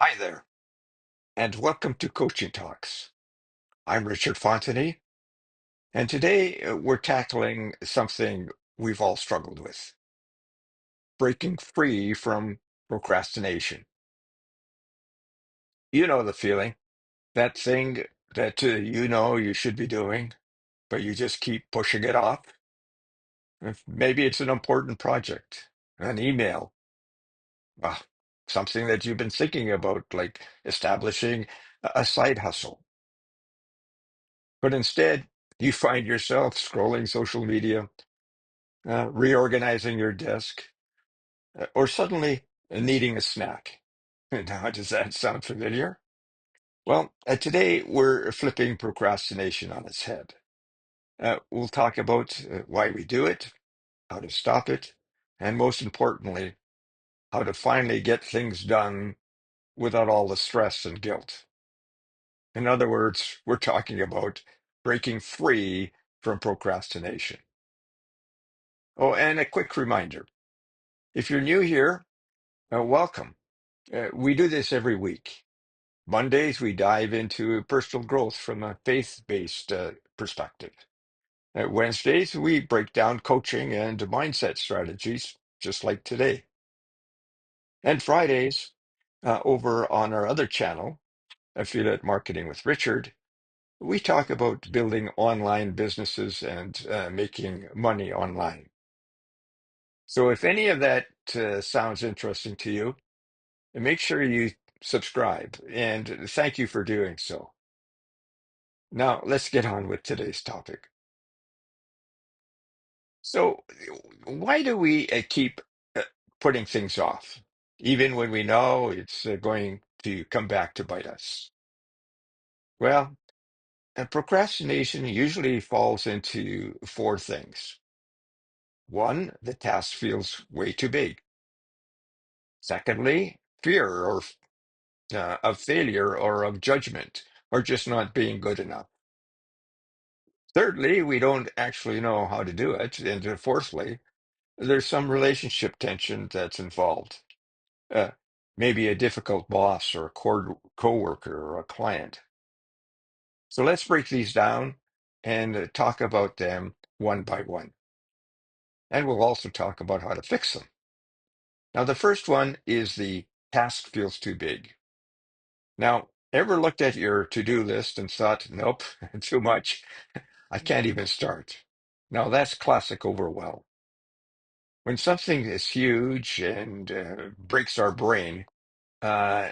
Hi there, and welcome to Coaching Talks. I'm Richard Fontenay, and today we're tackling something we've all struggled with: breaking free from procrastination. You know the feeling, that thing that you know you should be doing, but you just keep pushing it off. Maybe it's an important project, an email, uh, something that you've been thinking about, like establishing a side hustle. But instead, you find yourself scrolling social media, reorganizing your desk, or suddenly needing a snack. Now, does that sound familiar? Well, today we're flipping procrastination on its head. We'll talk about why we do it, how to stop it, and most importantly, how to finally get things done without all the stress and guilt. In other words, we're talking about breaking free from procrastination. Oh, and a quick reminder, if you're new here, welcome. We do this every week. Mondays, we dive into personal growth from a faith-based perspective. Wednesdays, we break down coaching and mindset strategies, just like today. And Fridays, over on our other channel, Affiliate Marketing with Richard, we talk about building online businesses and making money online. So if any of that sounds interesting to you, make sure you subscribe, and thank you for doing so. Now, let's get on with today's topic. So, why do we keep putting things off, even when we know it's going to come back to bite us? Well, procrastination usually falls into four things. One, the task feels way too big. Secondly, fear of failure or of judgment, or just not being good enough. Thirdly, we don't actually know how to do it. And fourthly, there's some relationship tension that's involved. Uh, Maybe a difficult boss or a coworker or a client. So let's break these down and talk about them one by one. And we'll also talk about how to fix them. Now, the first one is the task feels too big. Now, ever looked at your to-do list and thought, nope, too much. I can't even start. Now, that's classic overwhelm. When something is huge and breaks our brain, uh,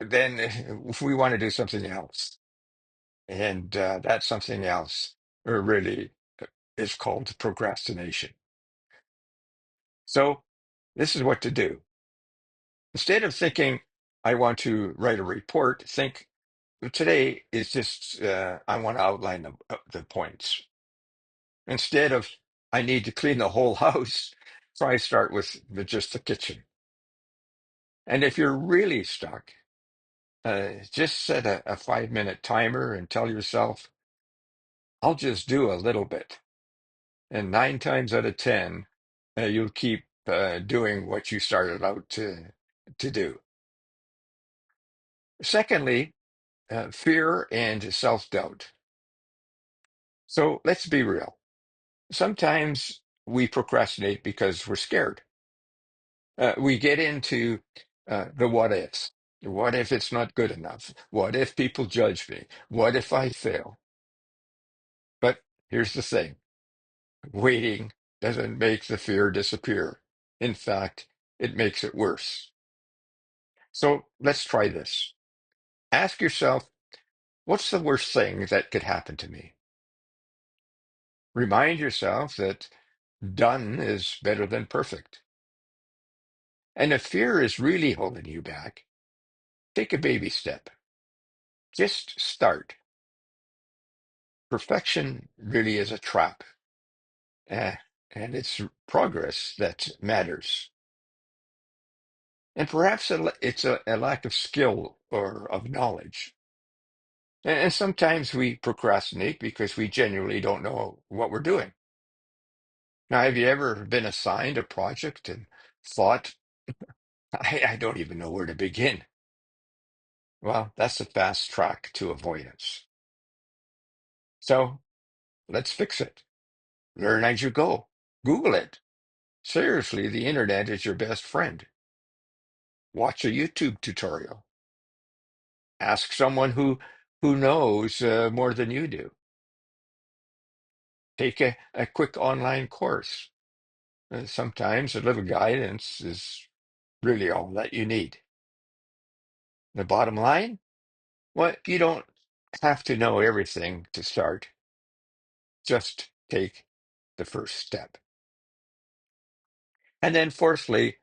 then we want to do something else. And that something else really is called procrastination. So, this is what to do. Instead of thinking, I want to write a report, think, today is just, I want to outline the points. Instead of, I need to clean the whole house, try start with just the kitchen. And if you're really stuck, just set a 5-minute timer and tell yourself, I'll just do a little bit. And 9 times out of 10, you'll keep doing what you started out to do. Secondly, fear and self-doubt. So let's be real. Sometimes we procrastinate because we're scared. We get into the what ifs. What if it's not good enough? What if people judge me? What if I fail? But here's the thing, waiting doesn't make the fear disappear. In fact, it makes it worse. So let's try this. Ask yourself, what's the worst thing that could happen to me? Remind yourself that done is better than perfect. And if fear is really holding you back, take a baby step. Just start. Perfection really is a trap, eh, and it's progress that matters. And perhaps it's a lack of skill or of knowledge. And sometimes we procrastinate because we genuinely don't know what we're doing. Now, have you ever been assigned a project and thought, I don't even know where to begin? Well, that's a fast track to avoidance. So let's fix it. Learn as you go. Google it. Seriously, the internet is your best friend. Watch a YouTube tutorial. Ask someone who knows more than you do. Take a quick online course. Sometimes a little guidance is really all that you need. The bottom line? Well, you don't have to know everything to start. Just take the first step. And then, fourthly,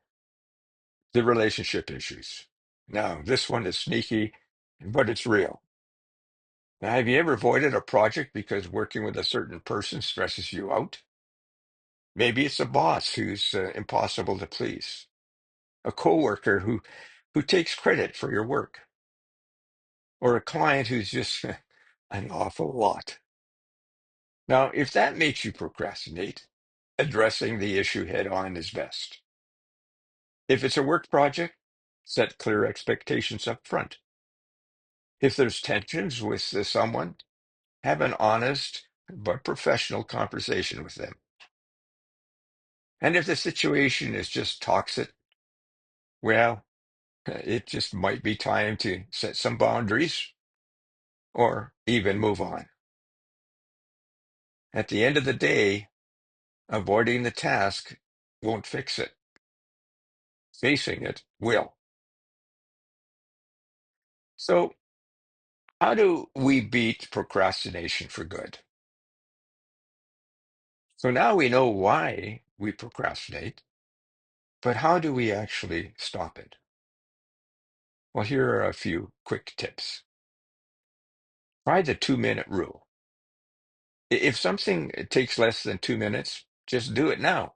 the relationship issues. Now, this one is sneaky, but it's real. Now, have you ever avoided a project because working with a certain person stresses you out? Maybe it's a boss who's impossible to please, a coworker who takes credit for your work, or a client who's just an awful lot. Now, if that makes you procrastinate, addressing the issue head on is best. If it's a work project, set clear expectations up front. If there's tensions with someone, have an honest but professional conversation with them. And if the situation is just toxic, well, it just might be time to set some boundaries or even move on. At the end of the day, avoiding the task won't fix it. Facing it will. So, how do we beat procrastination for good? So now we know why we procrastinate, but how do we actually stop it? Well, here are a few quick tips. Try the 2-minute rule. If something takes less than 2 minutes, just do it now.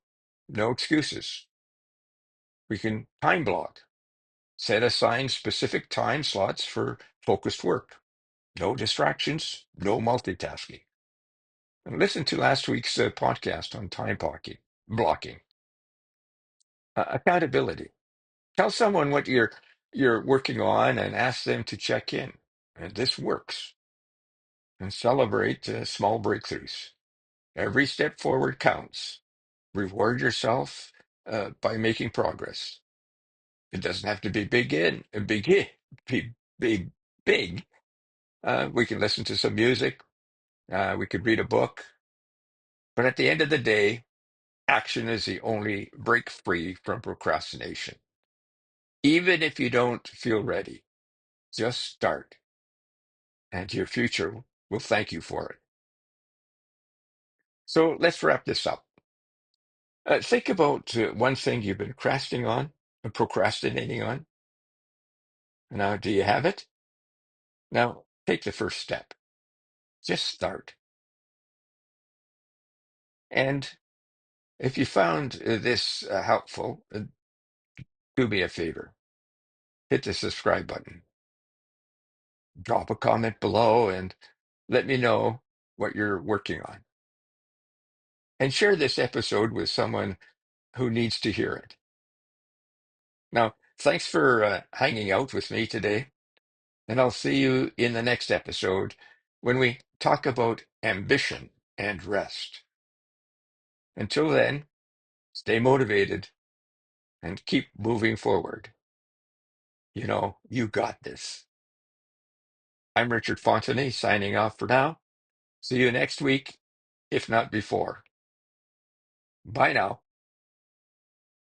No excuses. We can time block. Set aside specific time slots for focused work. No distractions, no multitasking. And listen to last week's podcast on blocking. Accountability. Tell someone what you're working on and ask them to check in. And this works. And celebrate small breakthroughs. Every step forward counts. Reward yourself by making progress. It doesn't have to be be big, big. We can listen to some music. We could read a book. But at the end of the day, action is the only break free from procrastination. Even if you don't feel ready, just start, and your future will thank you for it. So let's wrap this up. Think about one thing you've been procrastinating on. Now, do you have it? Now, take the first step. Just start. And if you found this helpful, do me a favor. Hit the subscribe button. Drop a comment below and let me know what you're working on. And share this episode with someone who needs to hear it. Now, thanks for hanging out with me today, and I'll see you in the next episode when we talk about ambition and rest. Until then, stay motivated and keep moving forward. You got this. I'm Richard Fontenay signing off for now. See you next week, if not before. Bye now.